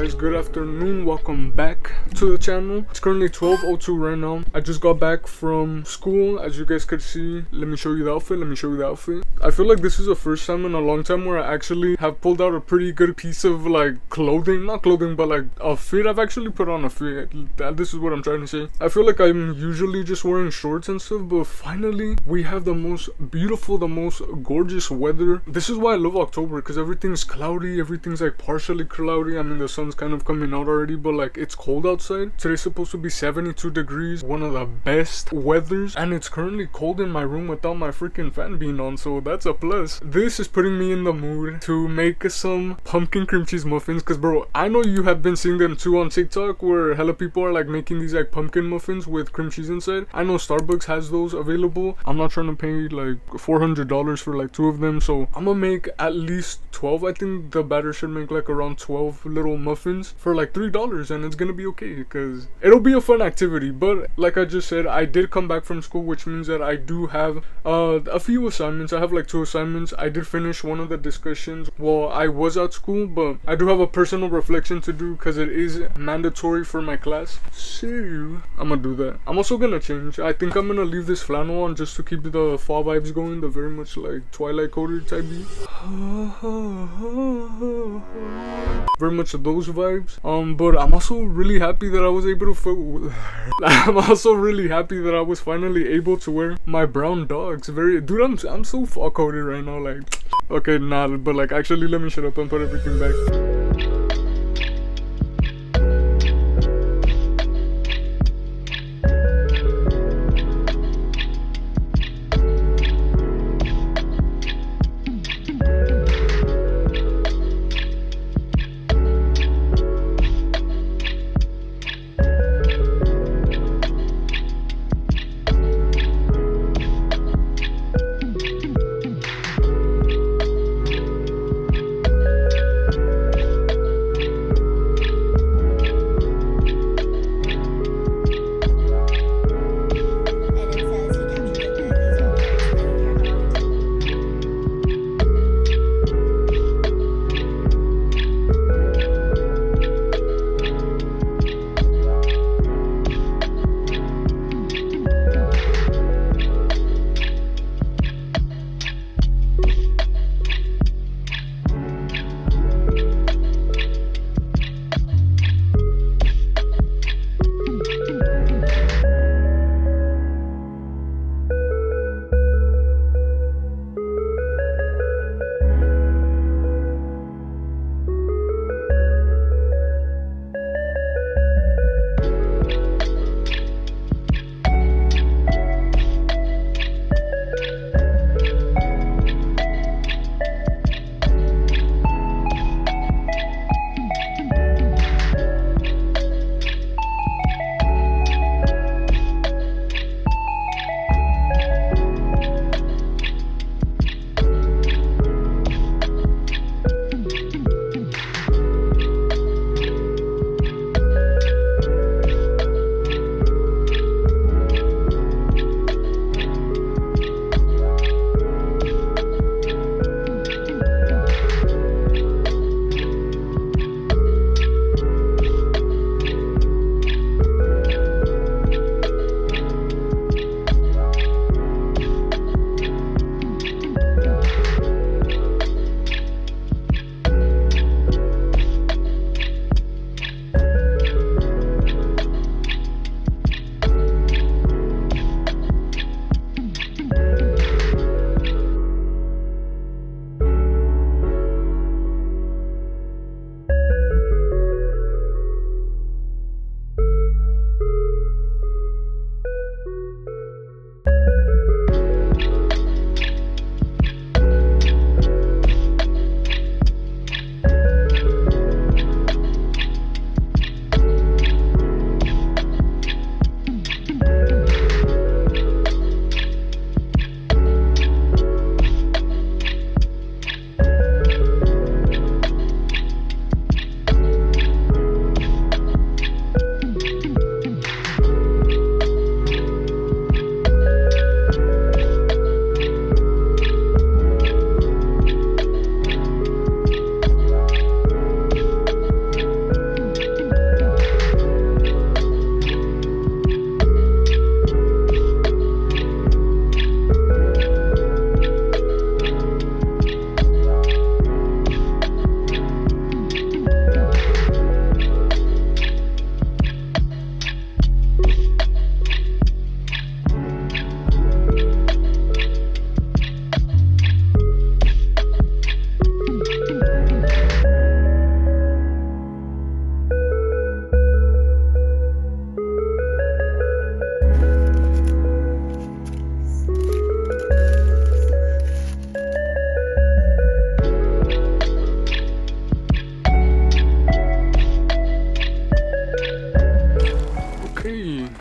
guys? Good afternoon. Welcome back to the channel. It's currently 12:02 right now. I just got back from school, as you guys could see. Let me show you the outfit. I feel like this is the first time in a long time where I actually have pulled out a pretty good piece of like clothing, not clothing, but like a fit. I've actually put on a fit. This is what I'm trying to say. I feel like I'm usually just wearing shorts and stuff, but finally we have the most beautiful, the most gorgeous weather. This is why I love October, because everything's cloudy, everything's like partially cloudy. I mean, the sun's kind of coming out already, but like it's cold outside. Today's supposed to be 72 degrees, one of the best weathers, and it's currently cold in my room without my freaking fan being on, so that's a plus. This is putting me in the mood to make some pumpkin cream cheese muffins, because bro, I know you have been seeing them too on TikTok, where hella people are like making these like pumpkin muffins with cream cheese inside. I know Starbucks has those available. I'm not trying to pay like $400 for like 2 of them, so I'm gonna make at least 12. I think the batter should make like around 12 little muffins for like $3, and it's gonna be okay because it'll be a fun activity. But like I just said, I did come back from school, which means that I do have a few assignments. I have like 2 assignments. I did finish one of the discussions while I was at school, but I do have a personal reflection to do because it is mandatory for my class, so I'm gonna do that. I'm also gonna change. I think I'm gonna leave this flannel on just to keep the fall vibes going, the very much like Twilight coated type beat. Very much of those vibes. But I'm also really happy that I was able to I'm also really happy that I was finally able to wear my brown dogs. Dude, I'm so fall coated right now, like, okay, nah, but like actually let me shut up and put everything back.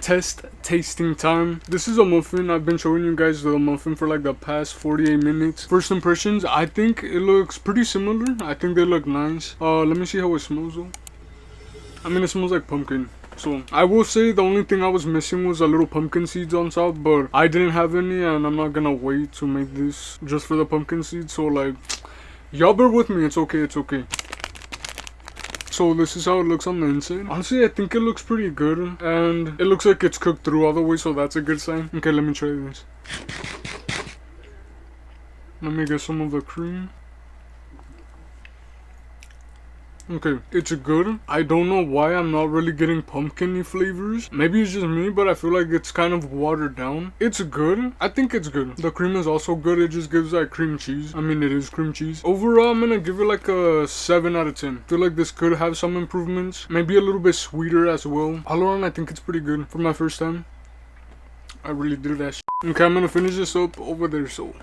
test tasting time. This is a muffin. I've been showing you guys the muffin for like the past 48 minutes. First impressions, I think it looks pretty similar. I think they look nice. Let me see how it smells though. I mean, it smells like pumpkin. So I will say the only thing I was missing was a little pumpkin seeds on top, but I didn't have any, and I'm not gonna wait to make this just for the pumpkin seeds. So like, y'all bear with me. It's okay. It's okay. So this is how it looks on the inside. Honestly, I think it looks pretty good, and it looks like it's cooked through all the way, so that's a good sign. Okay, let me try this. Let me get some of the cream. Okay, it's good. I don't know why I'm not really getting pumpkin-y flavors. Maybe it's just me, but I feel like it's kind of watered down. It's good. I think it's good. The cream is also good. It just gives like cream cheese. I mean, it is cream cheese. Overall, I'm gonna give it like a 7 out of 10. I feel like this could have some improvements. Maybe a little bit sweeter as well. All around, I think it's pretty good. For my first time, I really did that shit. Okay, I'm gonna finish this up over there, so